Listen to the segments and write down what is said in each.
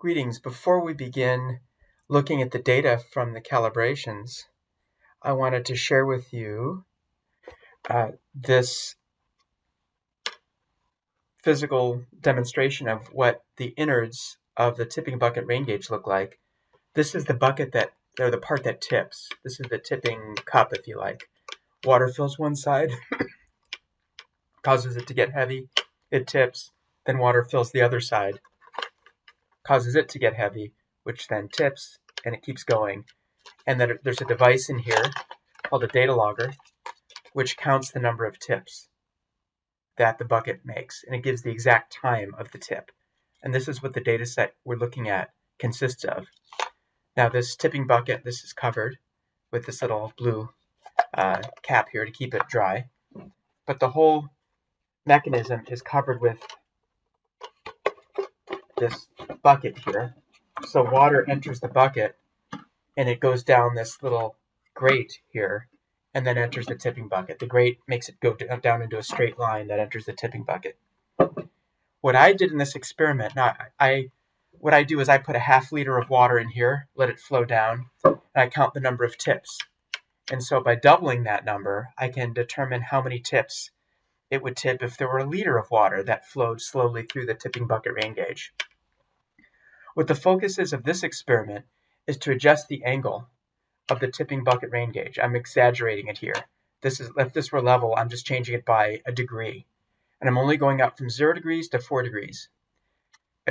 Greetings. Before we begin looking at the data from the calibrations, I wanted to share with you this physical demonstration of what the innards of the tipping bucket rain gauge look like. This is the bucket or the part that tips. This is the tipping cup, if you like. Water fills one side, causes it to get heavy, it tips, then water fills the other side, causes it to get heavy, which then tips, and it keeps going. And then there's a device in here called a data logger, which counts the number of tips that the bucket makes, and it gives the exact time of the tip. And this is what the data set we're looking at consists of. Now this tipping bucket, this is covered with this little blue cap here to keep it dry, but the whole mechanism is covered with this bucket here. So water enters the bucket and it goes down this little grate here and then enters the tipping bucket. The grate makes it go down into a straight line that enters the tipping bucket. What I did in this experiment, what I do is I put a ½ liter of water in here, let it flow down, and I count the number of tips. And so by doubling that number, I can determine how many tips it would tip if there were a liter of water that flowed slowly through the tipping bucket rain gauge. What the focus is of this experiment is to adjust the angle of the tipping bucket rain gauge. I'm exaggerating it here. If this were level, I'm just changing it by a degree. And I'm only going up from 0 degrees to 4 degrees.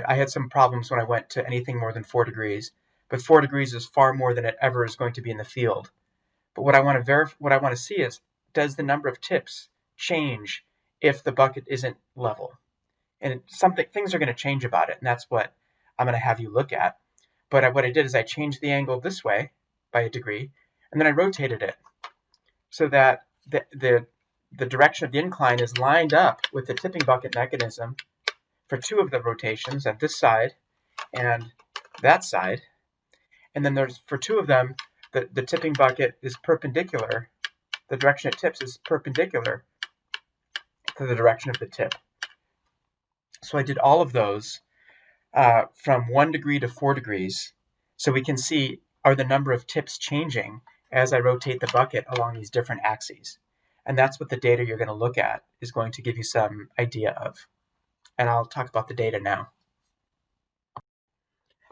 I had some problems when I went to anything more than 4 degrees, but 4 degrees is far more than it ever is going to be in the field. But what I want to see is, does the number of tips change if the bucket isn't level? And things are going to change about it, and that's what I'm going to have you look at. But what I did is I changed the angle this way by a degree, and then I rotated it so that the direction of the incline is lined up with the tipping bucket mechanism for 2 of the rotations, at this side and that side. And then for 2 of them, the tipping bucket is perpendicular. The direction it tips is perpendicular to the direction of the tip. So I did all of those from 1 degree to 4 degrees, so we can see, are the number of tips changing as I rotate the bucket along these different axes. And that's what the data you're going to look at is going to give you some idea of. And I'll talk about the data now.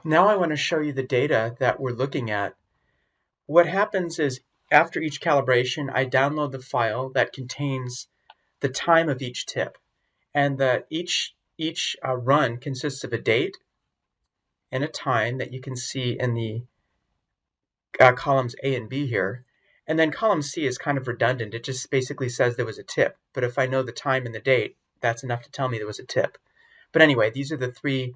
Now I want to show you the data that we're looking at. What happens is, after each calibration, I download the file that contains the time of each tip. And each run consists of a date and a time that you can see in the columns A and B here. And then column C is kind of redundant. It just basically says there was a tip. But if I know the time and the date, that's enough to tell me there was a tip. But anyway, these are the 3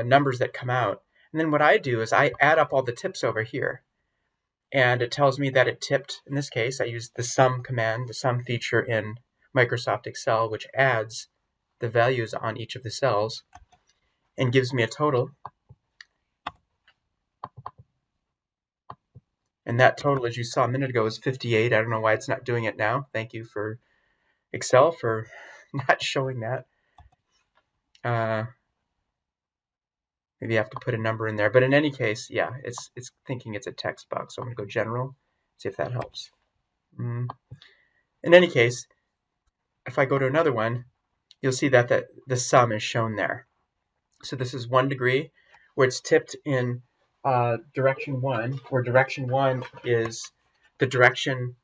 numbers that come out. And then what I do is I add up all the tips over here. And it tells me that it tipped. In this case, I used the sum command, the sum feature in Microsoft Excel, which adds the values on each of the cells and gives me a total. And that total, as you saw a minute ago, is 58. I don't know why it's not doing it now. Thank you for Excel for not showing that. Maybe I have to put a number in there. But in any case, yeah, it's thinking it's a text box. So I'm going to go General, see if that helps. In any case, if I go to another one, you'll see that the sum is shown there. So this is 1 degree, where it's tipped in direction 1, where direction 1 is the direction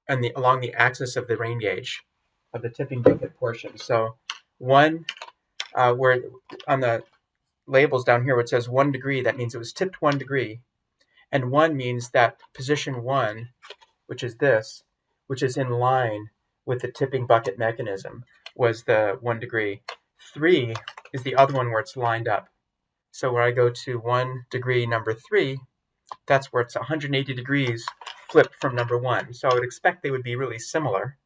along the axis of the rain gauge of the tipping bucket portion. So 1, where on the labels down here where it says 1 degree, that means it was tipped 1 degree. And 1 means that position 1, which is this, which is in line with the tipping bucket mechanism, was the 1 degree. 3 is the other one where it's lined up. So when I go to 1 degree number 3, that's where it's 180 degrees flipped from number 1. So I would expect they would be really similar.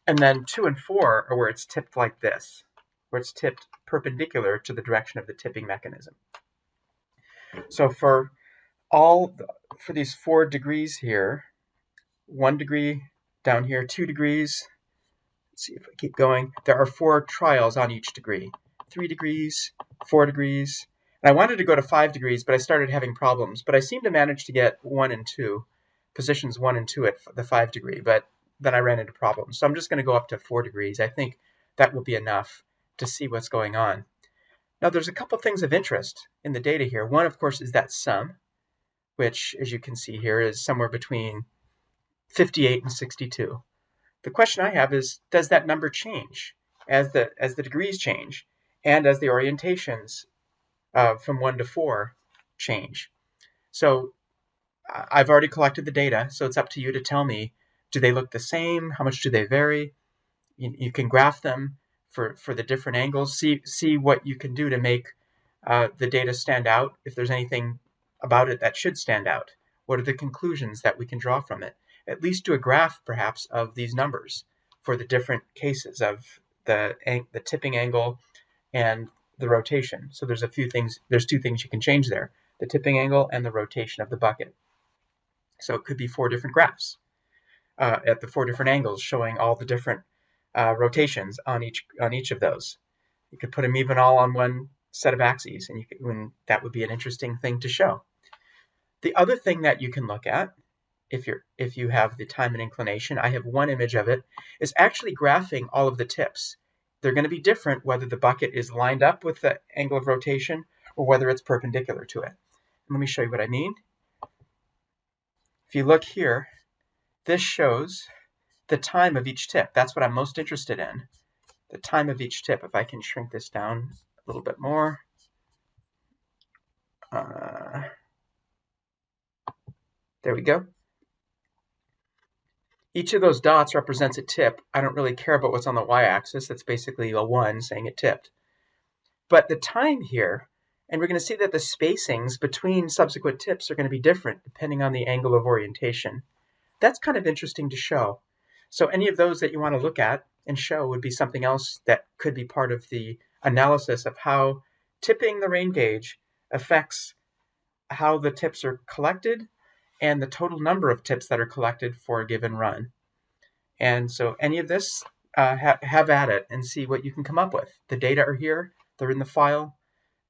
And then 2 and 4 are where it's tipped like this, where it's tipped perpendicular to the direction of the tipping mechanism. So for these 4 degrees here, 1 degree down here, 2 degrees, let's see if I keep going, there are 4 trials on each degree. 3 degrees, 4 degrees, And I wanted to go to 5 degrees, but I started having problems. But I seemed to manage to get 1 and 2, positions 1 and 2 at the 5 degree, but then I ran into problems. So I'm just going to go up to 4 degrees. I think that will be enough to see what's going on. Now there's a couple things of interest in the data here. One, of course, is that sum, which, as you can see here, is somewhere between 58 and 62. The question I have is, does that number change as the degrees change and as the orientations from 1 to 4 change? So I've already collected the data, so it's up to you to tell me, do they look the same? How much do they vary? You can graph them for the different angles. See what you can do to make the data stand out. If there's anything about it that should stand out, what are the conclusions that we can draw from it? At least do a graph, perhaps, of these numbers for the different cases of the tipping angle and the rotation. So there's two things you can change there: the tipping angle and the rotation of the bucket. So it could be 4 different graphs at the 4 different angles, showing all the different rotations on each of those. You could put them even all on one set of axes, and that would be an interesting thing to show. The other thing that you can look at, if you have the time and inclination, I have one image of it, is actually graphing all of the tips. They're going to be different whether the bucket is lined up with the angle of rotation or whether it's perpendicular to it. And let me show you what I mean. If you look here, this shows the time of each tip. That's what I'm most interested in, the time of each tip. If I can shrink this down a little bit more. There we go. Each of those dots represents a tip. I don't really care about what's on the y-axis. That's basically a 1 saying it tipped. But the time here, and we're going to see that the spacings between subsequent tips are going to be different depending on the angle of orientation. That's kind of interesting to show. So any of those that you want to look at and show would be something else that could be part of the analysis of how tipping the rain gauge affects how the tips are collected and the total number of tips that are collected for a given run. And so any of this, have at it and see what you can come up with. The data are here, they're in the file,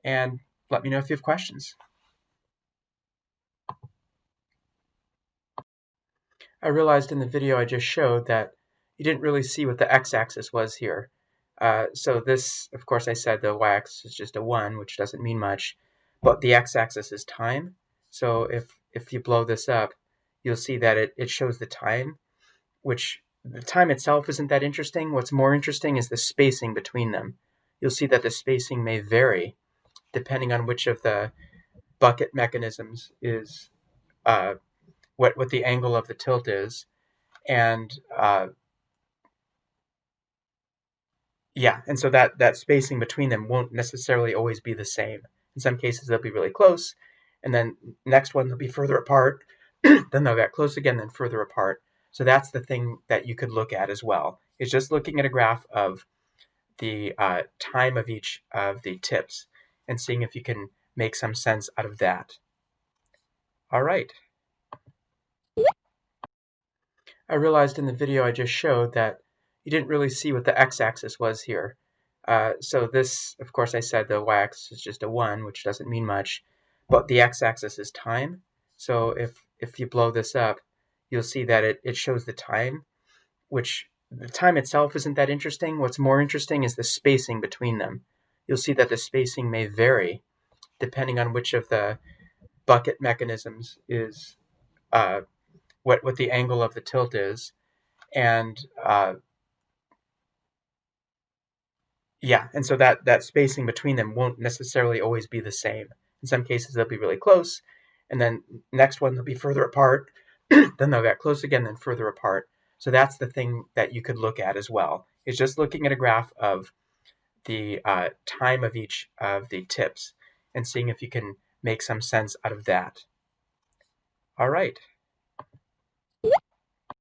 and let me know if you have questions. I realized in the video I just showed that you didn't really see what the x-axis was here. So this, of course, I said the y-axis is just a 1, which doesn't mean much, but the x-axis is time. So if you blow this up, you'll see that it shows the time, which the time itself isn't that interesting. What's more interesting is the spacing between them. You'll see that the spacing may vary depending on which of the bucket mechanisms is, what the angle of the tilt is. And yeah, and so that spacing between them won't necessarily always be the same. In some cases, they'll be really close, and then next one they'll be further apart, then they'll get close again, then further apart. So that's the thing that you could look at as well, is just looking at a graph of the time of each of the tips and seeing if you can make some sense out of that. All right. I realized in the video I just showed that you didn't really see what the x-axis was here. So this, of course, I said the y-axis is just a 1, which doesn't mean much, but the x-axis is time. So if you blow this up, you'll see that it shows the time, which the time itself isn't that interesting. What's more interesting is the spacing between them. You'll see that the spacing may vary depending on which of the bucket mechanisms is, what the angle of the tilt is. And yeah, and so that spacing between them won't necessarily always be the same. In some cases, they'll be really close, and then next one they'll be further apart, then they'll get close again, then further apart. So that's the thing that you could look at as well, is just looking at a graph of the time of each of the tips and seeing if you can make some sense out of that. All right.